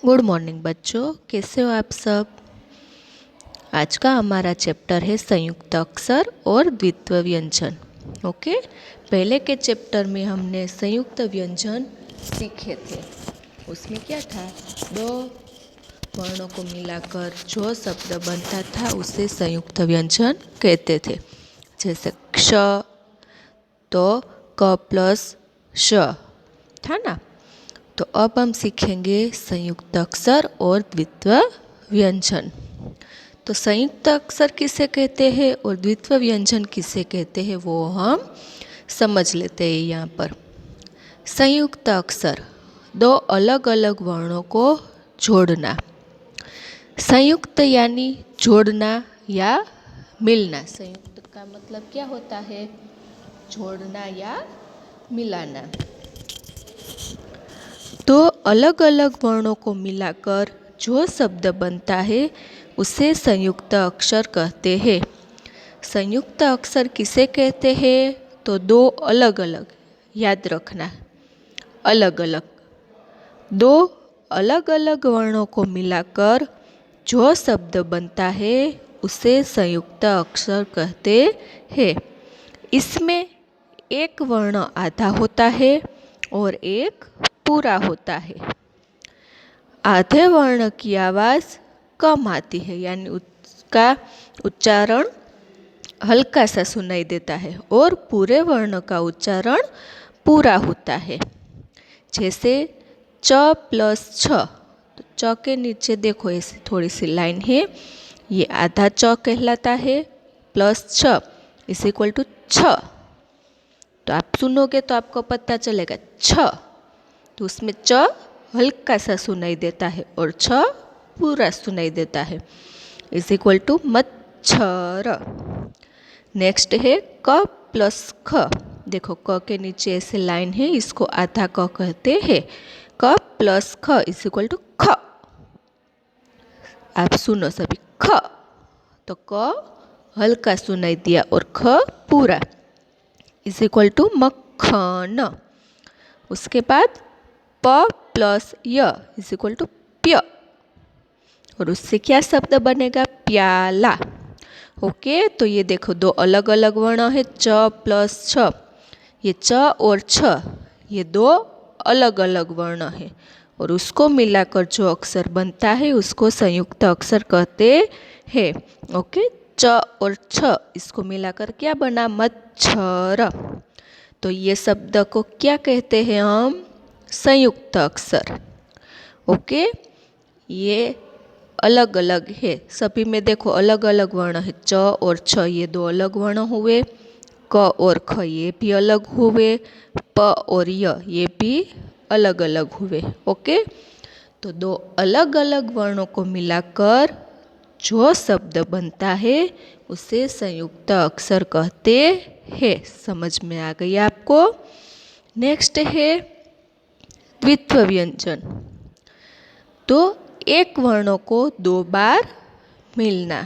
Good morning बच्चों, कैसे हो आप सब। आज का हमारा चैप्टर है संयुक्त अक्षर और द्वित्व व्यंजन। ओके, पहले के चैप्टर में हमने संयुक्त व्यंजन सीखे थे। उसमें क्या था, दो वर्णों को मिलाकर जो शब्द बनता था उसे संयुक्त व्यंजन कहते थे। जैसे क्ष तो क प्लस श था ना। तो अब हम सीखेंगे संयुक्त अक्षर और द्वित्व व्यंजन। तो संयुक्त अक्षर किसे कहते हैं और द्वित्व व्यंजन किसे कहते हैं वो हम समझ लेते हैं। यहाँ पर संयुक्त अक्षर, दो अलग अलग वर्णों को जोड़ना। संयुक्त यानी जोड़ना या मिलना। संयुक्त का मतलब क्या होता है, जोड़ना या मिलाना। तो अलग अलग वर्णों को मिलाकर जो शब्द बनता है उसे संयुक्त अक्षर कहते हैं। संयुक्त अक्षर किसे कहते हैं, तो दो अलग अलग, याद रखना, अलग अलग, दो अलग अलग वर्णों को मिलाकर जो शब्द बनता है उसे संयुक्त अक्षर कहते हैं। इसमें एक वर्ण आधा होता है और एक पूरा होता है। आधे वर्ण की आवाज़ कम आती है, यानी उसका उच्चारण हल्का सा सुनाई देता है, और पूरे वर्ण का उच्चारण पूरा होता है। जैसे च प्लस छ, तो च के नीचे देखो ऐसी थोड़ी सी लाइन है, ये आधा च कहलाता है, प्लस छ इज इक्वल टू छ। तो आप सुनोगे तो आपको पता चलेगा छ, तो उसमें च हल्का सा सुनाई देता है और छ पूरा सुनाई देता है, इज इक्वल टू मच्छर। नेक्स्ट है क प्लस ख। देखो क के नीचे ऐसे लाइन है, इसको आधा क कहते हैं। क प्लस ख इज इक्वल टू ख। आप सुनो सभी, ख, तो क हल्का सुनाई दिया और ख पूरा, इज इक्वल टू मक्खन। उसके बाद प प्लस य इज इक्वल टू प्य, और उससे क्या शब्द बनेगा, प्याला। ओके, तो ये देखो दो अलग अलग वर्ण है, च प्लस छ। ये च और छ ये दो अलग अलग वर्ण है, और उसको मिलाकर जो अक्षर बनता है उसको संयुक्त अक्षर कहते हैं। ओके, च और छ इसको मिलाकर क्या बना, मच्छर। तो ये शब्द को क्या कहते हैं हम, संयुक्त अक्षर। ओके, ये अलग अलग है, सभी में देखो अलग अलग वर्ण है। च और छ ये दो अलग वर्ण हुए, क और ख ये भी अलग हुए, प और य ये भी अलग अलग हुए। ओके, तो दो अलग अलग वर्णों को मिलाकर जो शब्द बनता है उसे संयुक्त अक्षर कहते हैं। समझ में आ गई आपको। नेक्स्ट है द्वित्व व्यंजन। तो एक वर्णों को दो बार मिलना।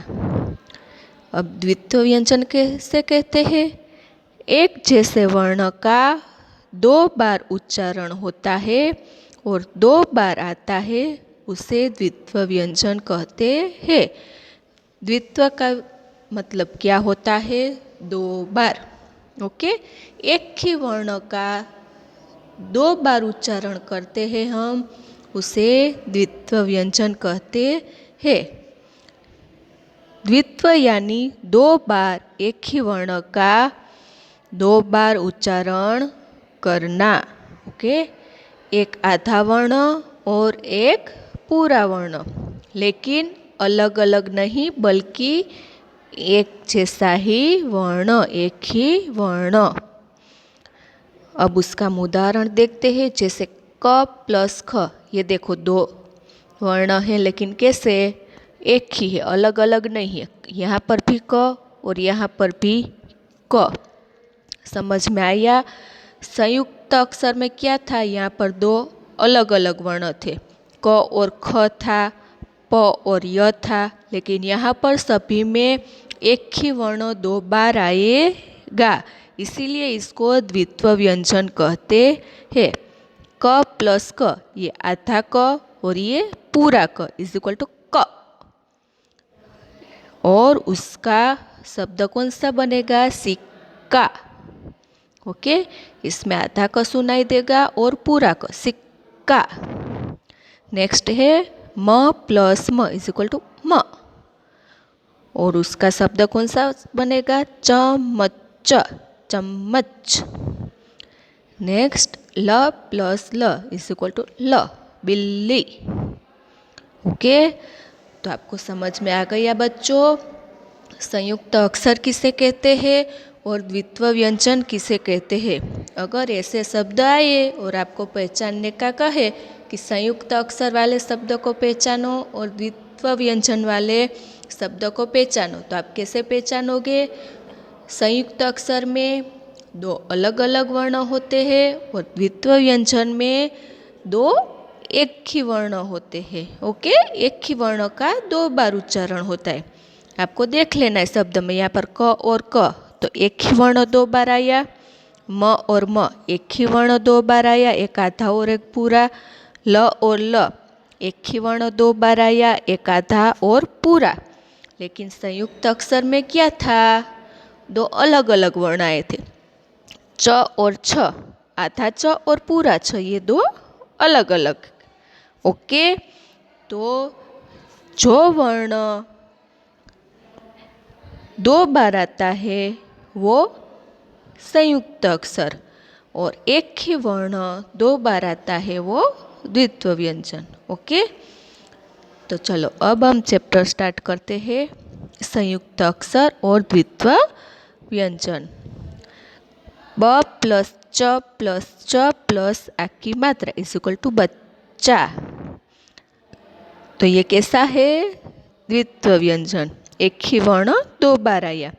अब द्वित्व व्यंजन कैसे कहते हैं, एक जैसे वर्ण का दो बार उच्चारण होता है और दो बार आता है उसे द्वित्व व्यंजन कहते हैं। द्वित्व का मतलब क्या होता है, दो बार। ओके, एक ही वर्ण का दो बार उच्चारण करते हैं हम, उसे द्वित्व व्यंजन कहते हैं। द्वित्व यानी दो बार एक ही वर्ण का दो बार उच्चारण करना। ओके, एक आधा वर्ण और एक पूरा वर्ण, लेकिन अलग अलग नहीं बल्कि एक जैसा ही वर्ण, एक ही वर्ण। अब उसका उदाहरण देखते हैं। जैसे क प्लस ख, ये देखो दो वर्ण है लेकिन कैसे, एक ही है, अलग अलग नहीं है। यहाँ पर भी क और यहाँ पर भी क। समझ में आया। संयुक्त अक्षर में क्या था, यहाँ पर दो अलग अलग वर्ण थे, क और ख था, प और य था, लेकिन यहाँ पर सभी में एक ही वर्ण दो बार आएगा, इसीलिए इसको द्वित्व व्यंजन कहते हैं। क प्लस क ये आधा क और ये पूरा क इज इक्वल टू क। और उसका शब्द कौन सा बनेगा? सिक्का। ओके, इसमें आधा क सुनाई देगा और पूरा क, सिक्का। नेक्स्ट है म प्लस म इज इक्वल टू म, और उसका शब्द कौन सा बनेगा? चम्मच, चम्मच। नेक्स्ट ल प्लस ल इज इक्वल टू ल, बिल्ली। ओके, तो आपको समझ में आ गया बच्चों, संयुक्त अक्षर किसे कहते हैं और द्वित्व व्यंजन किसे कहते हैं। अगर ऐसे शब्द आए और आपको पहचानने का कहे कि संयुक्त अक्षर वाले शब्द को पहचानो और द्वित्व व्यंजन वाले शब्द को पहचानो, तो आप कैसे पहचानोगे? संयुक्त अक्षर में दो अलग अलग वर्ण होते हैं और द्वित्व व्यंजन में दो एक ही वर्ण होते हैं। ओके, एक ही वर्ण का दो बार उच्चारण होता है। आपको देख लेना है शब्द में, यहाँ पर क और क तो एक ही वर्ण दो बार आया, म और म एक ही वर्ण दो बार आया, एक आधा और एक पूरा। ल और ल एक ही वर्ण दो बार आया, एक आधा और पूरा। लेकिन संयुक्त अक्षर में क्या था? दो अलग अलग वर्ण आए थे। च और छ, आधा च और पूरा छ, ये दो अलग अलग। ओके, तो जो वर्ण दो बार आता है वो संयुक्त अक्षर, और एक ही वर्ण दो बार आता है वो द्वित्व व्यंजन। ओके, तो चलो अब हम चैप्टर स्टार्ट करते हैं, संयुक्त अक्षर और द्वित्व व्यंजन। ब प्लस च प्लस आ की मात्रा इज इक्वल टू बच्चा। तो ये कैसा है? द्वित्व व्यंजन, एक ही वर्ण दो बार आया।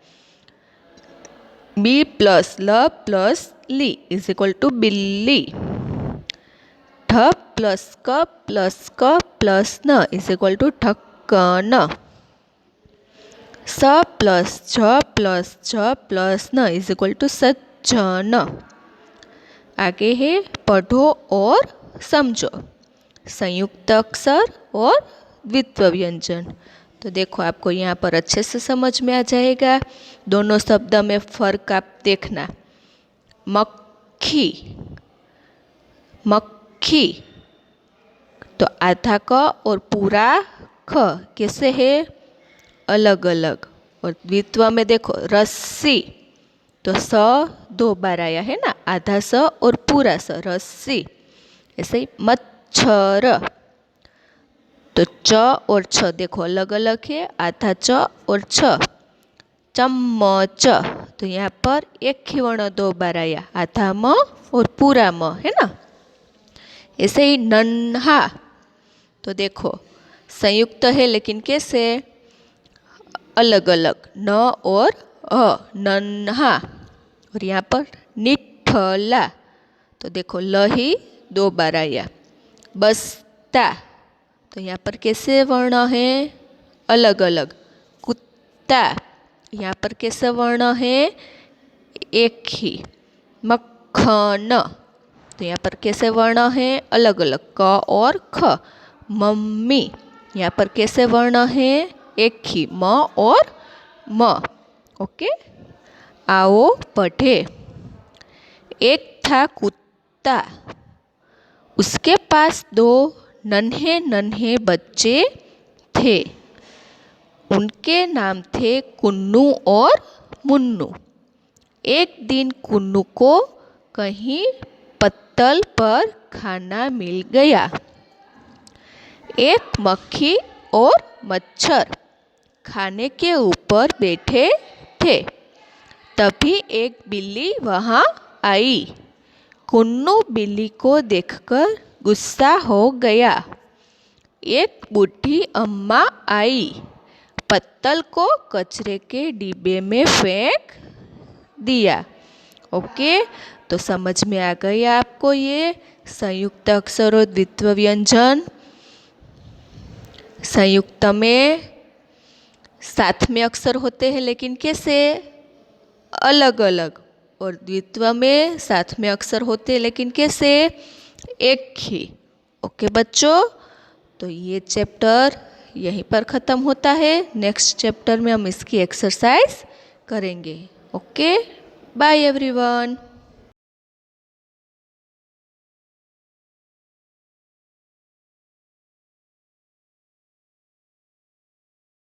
बी प्लस ल प्लस ली इज इक्वल टू बिल्ली। ढ प्लस क प्लस न इज इक्वल टू ढक्कन। स प्लस झ प्लस न इज इक्वल टू सज्जन। आगे है पढ़ो और समझो, संयुक्त अक्षर और द्वित्व व्यंजन। तो देखो आपको यहाँ पर अच्छे से समझ में आ जाएगा। दोनों शब्द में फ़र्क आप देखना। मक्खी, मक्खी, तो आधा क और पूरा ख कैसे है? अलग अलग। और द्वित्व में देखो रस्सी, तो स दो बार आया है ना, आधा स और पूरा स, रस्सी। ऐसे ही मच्छर, तो च और छ देखो अलग अलग है, आधा च और छ। चम्मच, तो यहाँ पर एक ही वर्ण दो बार आया, आधा म और पूरा म, है ना। ऐसे ही नन्हा, तो देखो संयुक्त है लेकिन कैसे? अलग अलग, न और अ, नन्हा। और यहाँ पर निठला, तो देखो ल ही दो बार आया। बस्ता, तो यहाँ पर कैसे वर्ण है? अलग अलग। कुत्ता, यहाँ पर कैसे वर्ण है? एक ही। मक्खन, तो यहाँ पर कैसे वर्ण है? अलग अलग, क और ख। मम्मी, यहाँ पर कैसे वर्ण है? एक ही, म और म। ओके, आओ पढ़े। एक था कुत्ता, उसके पास दो नन्हे नन्हे बच्चे थे। उनके नाम थे कुन्नू और मुन्नू। एक दिन कुन्नू को कहीं पत्तल पर खाना मिल गया। एक मक्खी और मच्छर खाने के ऊपर बैठे थे। तभी एक बिल्ली वहाँ आई। कुन्नू बिल्ली को देखकर गुस्सा हो गया। एक बूढ़ी अम्मा आई, पत्तल को कचरे के डिब्बे में फेंक दिया। ओके, तो समझ में आ गया आपको ये संयुक्त अक्षर और द्वित्व व्यंजन। संयुक्त में साथ में अक्षर होते हैं लेकिन कैसे? अलग अलग। और द्वित्व में साथ में अक्षर होते हैं लेकिन कैसे? एक ही। ओके बच्चों, तो ये चैप्टर यहीं पर ख़त्म होता है। नेक्स्ट चैप्टर में हम इसकी एक्सरसाइज करेंगे। Okay, bye everyone.